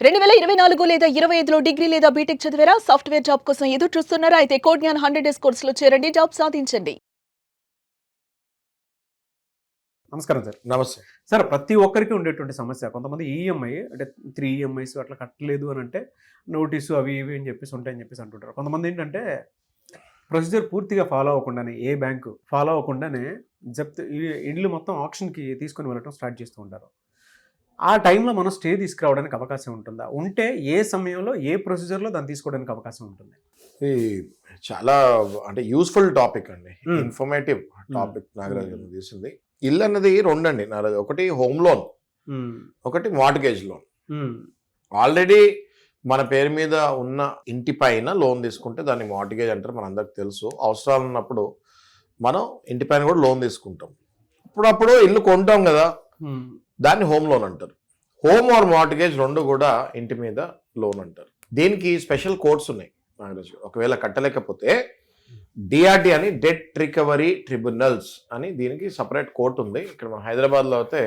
2024 లేదా 25లో డిగ్రీ లేదా బీటెక్ చదివారా? సాఫ్ట్‌వేర్ జాబ్ కోసం ఎదురు చూస్తున్నారా? అయితే కోడ్ జ్ఞాన్ 100 డేస్ కోర్సులో చేరండి. జాబ్ సాధించండి. నమస్కారం సార్. నమస్తే. సార్ ప్రతి ఒక్కరికి ఉండేటువంటి సమస్య కొంతమంది ఈఎంఐ అంటే 3 ఈఎంఐస్ అట్లా కట్టలేదు అని అంటే నోటీసు అవి ఇవి అని చెప్పేసి ఉంటాయని చెప్పేసి అంటుంటారు. కొంతమంది ఏంటంటే ప్రొసీజర్ పూర్తిగా ఫాలో అవ్వకుండానే ఏ బ్యాంకు ఫాలో అవ్వకుండానే జప్తు ఇల్లు మొత్తం ఆక్షన్కి తీసుకొని వెళ్ళడం స్టార్ట్ చేస్తూ ఉంటారు. ఆ టైంలో మనం స్టే తీసుకురావడానికి అవకాశం ఉంటుందా? ఉంటే ఏ సమయంలో ఏ ప్రొసీజర్లో దాన్ని తీసుకోవడానికి అవకాశం ఉంటుంది? ఇది చాలా అంటే యూస్ఫుల్ టాపిక్ అండి. ఇన్ఫర్మేటివ్ టాపిక్ నాగరాజు గారు తీసింది. ఇల్లు అన్నది రెండండి నాగరాజు. ఒకటి హోమ్ లోన్, ఒకటి మార్ట్గేజ్ లోన్. ఆల్రెడీ మన పేరు మీద ఉన్న ఇంటి పైన లోన్ తీసుకుంటే దాన్ని మార్ట్గేజ్ అంటారు, మన అందరికి తెలుసు. అవసరాలు ఉన్నప్పుడు మనం ఇంటి పైన కూడా లోన్ తీసుకుంటాం. అప్పుడప్పుడు ఇల్లు కొంటాం కదా, దాన్ని హోమ్ లోన్ అంటారు. హోమ్ ఆర్ మార్ట్గేజ్ రెండు కూడా ఇంటి మీద లోన్ అంటారు. దీనికి స్పెషల్ కోడ్స్ ఉన్నాయి నాగరాజు. ఒకవేళ కట్టలేకపోతే డిఆర్డి అని డెట్ రికవరీ ట్రిబ్యునల్స్ అని దీనికి సపరేట్ కోర్ట్ ఉంది. ఇక్కడ మన హైదరాబాద్లో అయితే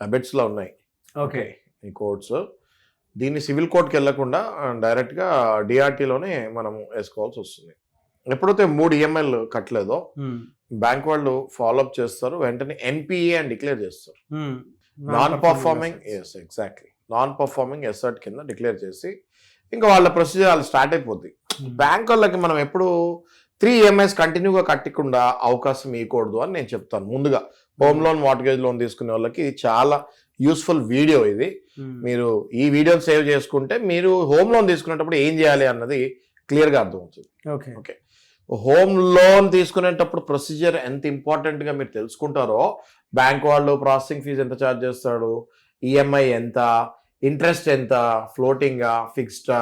అబెట్స్లో ఉన్నాయి. ఓకే, ఈ కోర్ట్స్. దీన్ని సివిల్ కోర్టుకి వెళ్లకుండా డైరెక్ట్గా డిఆర్టీలోనే మనం వేసుకోవాల్సి వస్తుంది. ఎప్పుడైతే 3 ఈఎంఐలు కట్టలేదో బ్యాంక్ వాళ్ళు ఫాలోఅప్ చేస్తారు, వెంటనే ఎన్పిఏ అని డిక్లేర్ చేస్తారు. Non performing exactly non performing asset కింద డిక్లేర్ చేసి ఇంకా వాళ్ళ ప్రొసీజర్ వాళ్ళు స్టార్ట్ అయిపోద్ది. బ్యాంక్ వాళ్ళకి మనం ఎప్పుడు 3 ఈఎంఐస్ కంటిన్యూగా కట్టకుండా అవకాశం ఇవ్వకూడదు అని నేను చెప్తాను ముందుగా. హోమ్ లోన్ మార్ట్గేజ్ లోన్ తీసుకునే వాళ్ళకి ఇది చాలా యూస్ఫుల్ వీడియో. ఇది మీరు ఈ వీడియోని సేవ్ చేసుకుంటే మీరు హోమ్ లోన్ తీసుకునేటప్పుడు ఏం చేయాలి అన్నది క్లియర్గా అర్థమవుతుంది. ఓకే ఓకే, హోమ్ లోన్ తీసుకునేటప్పుడు ప్రొసీజర్ ఎంత ఇంపార్టెంట్గా మీరు తెలుసుకుంటారో, బ్యాంక్ వాళ్ళు ప్రాసెసింగ్ ఫీజు ఎంత ఛార్జ్ చేస్తాడు, ఈఎంఐ ఎంత, ఇంట్రెస్ట్ ఎంత, ఫ్లోటింగా ఫిక్స్డా,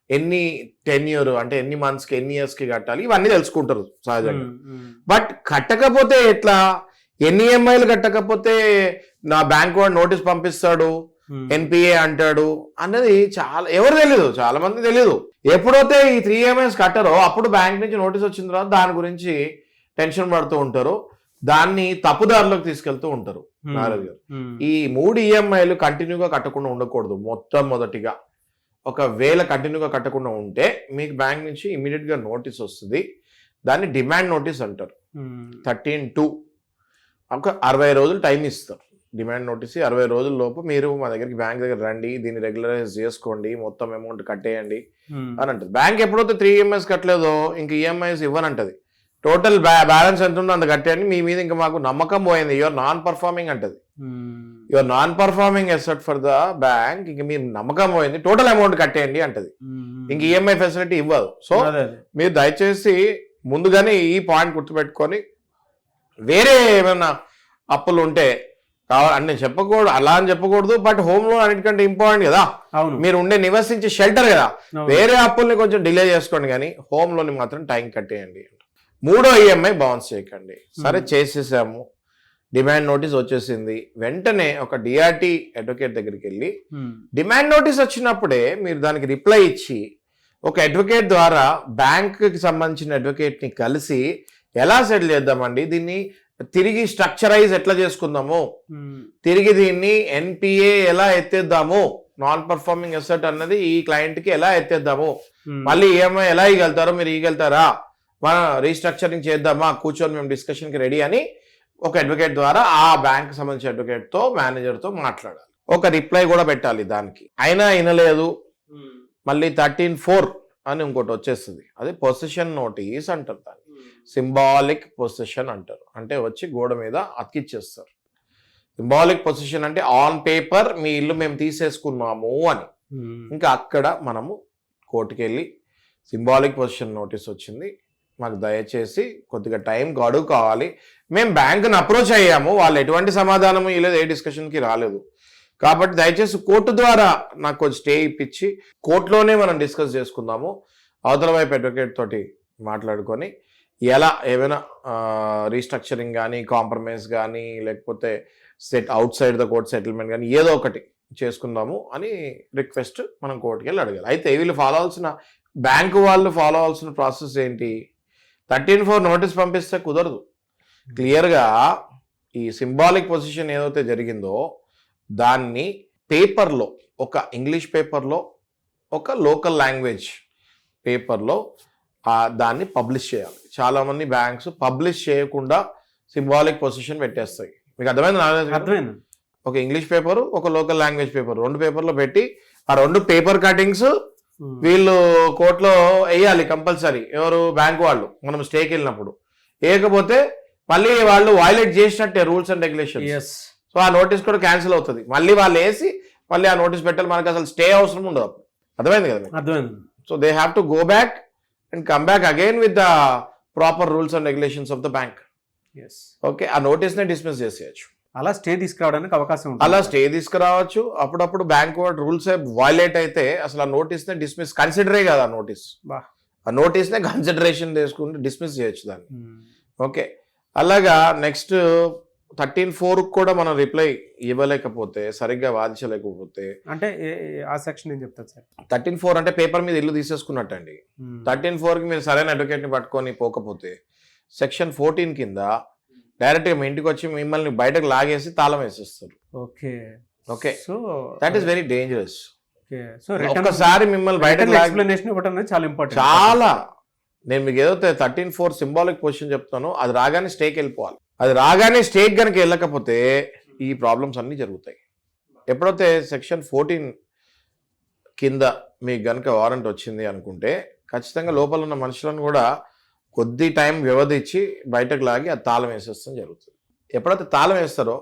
ఎన్ని టెన్యూర్ అంటే ఎన్ని మంత్స్కి ఎన్ని ఇయర్స్కి కట్టాలి, ఇవన్నీ తెలుసుకుంటారు సహజంగా. బట్ కట్టకపోతే ఎట్లా, ఎన్ని ఈఎంఐలు కట్టకపోతే నా బ్యాంక్ వాడు నోటీస్ పంపిస్తాడు, ఎన్పిఏ అంటాడు అన్నది ఎవరు తెలీదు, చాలా మంది తెలీదు. ఎప్పుడైతే ఈ 3 ఈఎంఐస్ కట్టారో అప్పుడు బ్యాంక్ నుంచి నోటీస్ వచ్చిన తర్వాత దాని గురించి టెన్షన్ పడుతూ ఉంటారు, దాన్ని తప్పుదారిలోకి తీసుకెళ్తూ ఉంటారు. నారాజు గారు, ఈ 3 ఈఎంఐలు కంటిన్యూగా కట్టకుండా ఉండకూడదు. మొట్టమొదటిగా ఒకవేళ కంటిన్యూగా కట్టకుండా ఉంటే మీకు బ్యాంక్ నుంచి ఇమీడియట్గా నోటీస్ వస్తుంది. దాన్ని డిమాండ్ నోటీస్ అంటారు. 13(2) ఒక 60 రోజులు టైం ఇస్తారు. డిమాండ్ నోటీస్ 60 రోజుల లోపు మీరు మా దగ్గరికి బ్యాంక్ దగ్గర రండి, దీన్ని రెగ్యులరైజ్ చేసుకోండి, మొత్తం అమౌంట్ కట్టేయండి అని అంటది. బ్యాంక్ ఎప్పుడైతే 3 ఈఎంఐస్ కట్టలేదో ఇంక ఈఎంఐస్ ఇవ్వనంటది. టోటల్ బ్యాలెన్స్ ఎంత ఉందో అంత కట్టేయండి, మీ మీద ఇంకా మాకు నమ్మకం పోయింది, యువర్ నాన్ పర్ఫార్మింగ్ అంటది. Your non performing asset for the bank, ఇంక మీరు నమ్మకం పోయింది, టోటల్ అమౌంట్ కట్టేయండి అంటది. ఇంక ఈఎంఐ ఫెసిలిటీ ఇవ్వదు. సో మీరు దయచేసి ముందుగానే ఈ పాయింట్ గుర్తుపెట్టుకొని వేరే ఏమైనా అప్పులు ఉంటే కావాలని నేను చెప్పకూడదు, అలా అని చెప్పకూడదు. బట్ హోమ్ లోన్ అన్నిటికంటే ఇంపార్టెంట్ కదా, మీరు ఉండే నివసించే షెల్టర్ కదా. వేరే అప్పుల్ని కొంచెం డిలే చేసుకోండి, కానీ హోమ్ లోన్ మాత్రం టైం కట్టేయండి. 3వ ఈఎంఐ బౌన్స్ చేయకండి. సరే చేసేసాము, డిమాండ్ నోటీస్ వచ్చేసింది, వెంటనే ఒక డిఆర్టీ అడ్వకేట్ దగ్గరికి వెళ్ళి డిమాండ్ నోటీస్ వచ్చినప్పుడే మీరు దానికి రిప్లై ఇచ్చి ఒక అడ్వకేట్ ద్వారా బ్యాంకుకి సంబంధించిన అడ్వకేట్ని కలిసి ఎలా సెటిల్ చేద్దామండి, దీన్ని తిరిగి స్ట్రక్చరైజ్ ఎట్లా చేసుకుందాము, తిరిగి దీన్ని ఎన్పిఏ ఎలా ఎత్తేద్దాము, నాన్ పర్ఫార్మింగ్ అసెట్ అన్నది ఈ క్లయింట్కి ఎలా ఎత్తేద్దాము, మళ్ళీ ఈఎంఐ ఎలా ఇవ్వగలుగుతారో మీరు ఇవ్వగలుగుతారా, మన రీస్ట్రక్చరింగ్ చేద్దామా, కూర్చొని మేము డిస్కషన్కి రెడీ అని ఒక అడ్వకేట్ ద్వారా ఆ బ్యాంక్ సంబంధించిన అడ్వకేట్తో మేనేజర్తో మాట్లాడాలి. ఒక రిప్లై కూడా పెట్టాలి దానికి. అయినా వినలేదు, మళ్ళీ 13(4) అని ఇంకోటి వచ్చేస్తుంది. అది పొసెషన్ నోటీస్ అంటారు, దాన్ని సింబాలిక్ పొసెషన్ అంటారు. అంటే వచ్చి గోడ మీద అతికిచ్చేస్తారు. సింబాలిక్ పొసెషన్ అంటే ఆన్ పేపర్ మీ ఇల్లు మేము తీసేసుకున్నాము అని. ఇంకా అక్కడ మనము కోర్టుకి వెళ్ళి సింబాలిక్ పొసెషన్ నోటీస్ వచ్చింది, మాకు దయచేసి కొద్దిగా టైం గడువు కావాలి, మేము బ్యాంకుని అప్రోచ్ అయ్యాము, వాళ్ళు ఎటువంటి సమాధానము ఇవ్వలేదు, ఏ డిస్కషన్కి రాలేదు, కాబట్టి దయచేసి కోర్టు ద్వారా నాకు కొంచెం స్టే ఇప్పించి కోర్టులోనే మనం డిస్కస్ చేసుకుందాము, అవతల వైపు అడ్వకేట్ తోటి మాట్లాడుకొని ఎలా ఏమైనా రీస్ట్రక్చరింగ్ కానీ కాంప్రమైజ్ కానీ లేకపోతే out side the court settlement కానీ ఏదో ఒకటి చేసుకుందాము అని రిక్వెస్ట్ మనం కోర్టుకి వెళ్ళి అడగాలి. అయితే వీళ్ళు ఫాలో అవ్వాల్సిన బ్యాంకు వాళ్ళు ఫాలో అవ్వాల్సిన ప్రాసెస్ ఏంటి, 13(4) నోటీస్ పంపిస్తే కుదరదు. క్లియర్గా ఈ సింబాలిక్ పొజిషన్ ఏదైతే జరిగిందో దాన్ని పేపర్లో, ఒక ఇంగ్లీష్ పేపర్లో, ఒక లోకల్ లాంగ్వేజ్ పేపర్లో దాన్ని పబ్లిష్ చేయాలి. చాలామంది బ్యాంక్స్ పబ్లిష్ చేయకుండా సింబాలిక్ పొజిషన్ పెట్టేస్తాయి. మీకు అర్థమైంది? అర్థమైంది. ఒక ఇంగ్లీష్ పేపర్, ఒక లోకల్ లాంగ్వేజ్ పేపర్, 2 పేపర్లో పెట్టి ఆ 2 పేపర్ కటింగ్స్ వీళ్ళు కోర్టులో వేయాలి కంపల్సరీ. ఎవరు? బ్యాంక్ వాళ్ళు. మనం స్టేకి వెళ్ళినప్పుడు వేయకపోతే మళ్ళీ వాళ్ళు వైలేట్ చేసినట్టే రూల్స్ అండ్ రెగ్యులేషన్స్. సో ఆ నోటీస్ కూడా క్యాన్సిల్ అవుతుంది. మళ్ళీ వాళ్ళు వేసి మళ్ళీ ఆ నోటీస్ పెట్టాలి. మనకు అసలు స్టే అవసరం ఉండదు. అర్థమైంది కదా? అర్థమైంది. So they have to go back and come back again with the proper rules and regulations of the bank. Okay, ఆ నోటీస్నే డిస్మిస్ చేసేయచ్చు. అలా స్టే తీసుకురావడానికి అవకాశం ఉంటుంది. అలా స్టే తీసుకురావచ్చు. అప్పుడప్పుడు బ్యాంక్ వాడు రూల్స్ వైలేట్ అయితే అసలు ఆ నోటీస్నే డిస్మిస్, కన్సిడరే కదా ఆ నోటీస్. ఆ నోటీస్నే కన్సిడరేషన్ చేసుకుంటే డిస్మిస్ చేయొచ్చు దాన్ని. ఓకే, అలాగా నెక్స్ట్ 13(4) కూడా మనం రిప్లై ఇవ్వలేకపోతే, సరిగ్గా వాదించలేకపోతే, అంటే ఆ సెక్షన్ ఏం చెప్తారు సార్? 13(4) అంటే పేపర్ మీద ఇల్లు తీసేసుకున్నట్టండి. 13(4)కి మీరు సరైన అడ్వకేట్ని పట్టుకొని పోకపోతే సెక్షన్ 14 కింద డైరెక్ట్గా మీ ఇంటికి వచ్చి మిమ్మల్ని బయటకు లాగేసి తాళం వేసేస్తారు. Okay okay, so that is very dangerous. So ఒక్కసారి మిమ్మల్ని బయటకు ఎక్స్ప్లెనేషన్ ఇవ్వడం అనేది చాలా ఇంపార్టెంట్. చాలా. నేను మీకు ఏదైతే 13(4) సింబాలిక్ పొజిషన్ చెప్తానో అది రాగానే స్టేకి వెళ్ళిపోవాలి. అది రాగానే స్టేక్ కనుక వెళ్ళకపోతే ఈ ప్రాబ్లమ్స్ అన్నీ జరుగుతాయి. ఎప్పుడైతే సెక్షన్ 14 కింద మీకు గనుక వారెంట్ వచ్చింది అనుకుంటే ఖచ్చితంగా లోపల ఉన్న మనుషులను కూడా కొద్ది టైం వ్యవధి ఇచ్చి బయటకు లాగి అది తాళం వేసేస్తాం జరుగుతుంది. ఎప్పుడైతే తాళం వేస్తారో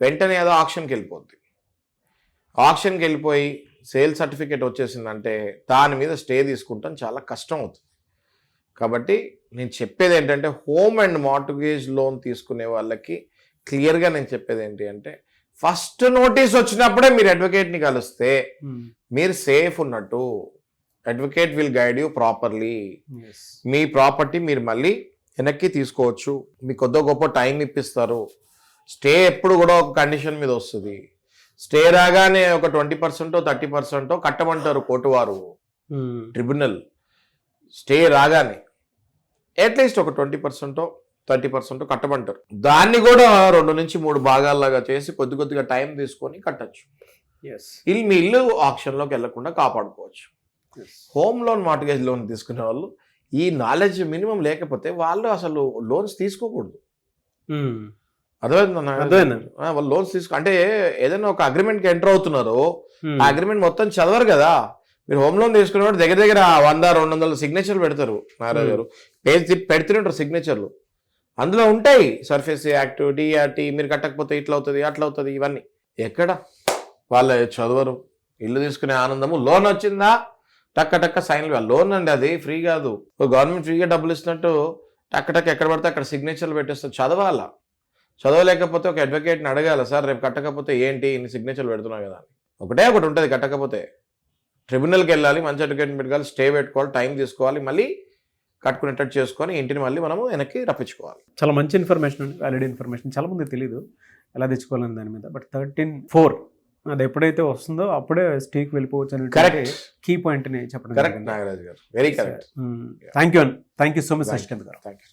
వెంటనే ఏదో ఆక్షన్కి వెళ్ళిపోద్ది. ఆక్షన్కి వెళ్ళిపోయి సేల్ సర్టిఫికేట్ వచ్చేసిందంటే దాని మీద స్టే తీసుకుంటాం చాలా కష్టం అవుతుంది. కాబట్టి నేను చెప్పేది ఏంటంటే హోమ్ అండ్ మార్ట్గేజ్ లోన్ తీసుకునే వాళ్ళకి క్లియర్గా నేను చెప్పేది ఏంటి అంటే ఫస్ట్ నోటీస్ వచ్చినప్పుడే మీరు అడ్వకేట్ని కలిస్తే మీరు సేఫ్ ఉన్నట్టు. Advocate will guide you properly. Me property మీరు మళ్ళీ వెనక్కి తీసుకోవచ్చు. మీకు కొద్ది గొప్ప టైం ఇప్పిస్తారు. స్టే ఎప్పుడు కూడా ఒక కండిషన్ మీద వస్తుంది. స్టే రాగానే ఒక 20% 30% కట్టమంటారు కోర్టు వారు, ట్రిబ్యునల్. స్టే రాగానే అట్లీస్ట్ ఒక 20% 30% కట్టమంటారు. దాన్ని కూడా 2 నుంచి 3 భాగాల్లాగా చేసి కొద్దిగా టైం తీసుకొని కట్టచ్చు. మీ ఇల్లు ఆక్షన్లోకి వెళ్లకుండా కాపాడుకోవచ్చు. హోమ్ లోన్, మార్ట్గేజ్ లోన్ తీసుకునే వాళ్ళు ఈ నాలెడ్జ్ మినిమం లేకపోతే వాళ్ళు అసలు లోన్స్ తీసుకోకూడదు. అర్థమైంది? వాళ్ళు లోన్స్ అంటే ఏదైనా ఒక అగ్రిమెంట్కి ఎంటర్ అవుతున్నారు, ఆ అగ్రిమెంట్ మొత్తం చదవరు కదా. మీరు హోమ్ లోన్ తీసుకునేవాడు దగ్గర 100-200 సిగ్నేచర్లు పెడతారు. నారాయణ గారు పెడుతుంటారు సిగ్నేచర్లు. అందులో ఉంటాయి సర్ఫేస్ యాక్ట్, డిఆర్టీ, మీరు కట్టకపోతే ఇట్లా అవుతుంది అట్లా అవుతుంది, ఇవన్నీ ఎక్కడ వాళ్ళు చదవరు. ఇల్లు తీసుకునే ఆనందము, లోన్ వచ్చిందా టక్క సైన్లు. లోన్ అండి, అది ఫ్రీ కాదు. గవర్నమెంట్ ఫ్రీగా డబ్బులు ఇస్తున్నట్టు టక్క ఎక్కడ పడితే అక్కడ సిగ్నేచర్లు పెట్టేస్తారు. చదవాలా. చదవలేకపోతే ఒక అడ్వకేట్ని అడగాల, సార్ రేపు కట్టకపోతే ఏంటి ఇన్ని సిగ్నేచర్లు పెడుతున్నావు కదా అని. ఒకటి ఉంటుంది, కట్టకపోతే ట్రిబ్యునల్కి వెళ్ళాలి, మంచి అడ్వకేట్ని పెట్టుకోవాలి, స్టే పెట్టుకోవాలి, టైం తీసుకోవాలి, మళ్ళీ కట్టుకునేటట్టు చేసుకొని ఇంటిని మళ్ళీ మనము వెనక్కి రప్పించుకోవాలి. చాలా మంచి ఇన్ఫర్మేషన్ అండి, వ్యాలిడ్ ఇన్ఫర్మేషన్. చాలా మంది తెలియదు ఎలా తెచ్చుకోవాలని దాని మీద. బట్ 13(4) అది ఎప్పుడైతే వస్తుందో అప్పుడే స్టేకి వెళ్ళిపోవచ్చు అని కీ పాయింట్ని చెప్పడం. కరెక్ట్ నాగరాజ్ గారు, very correct. Thank you so much Shashikant గారు. Thank you.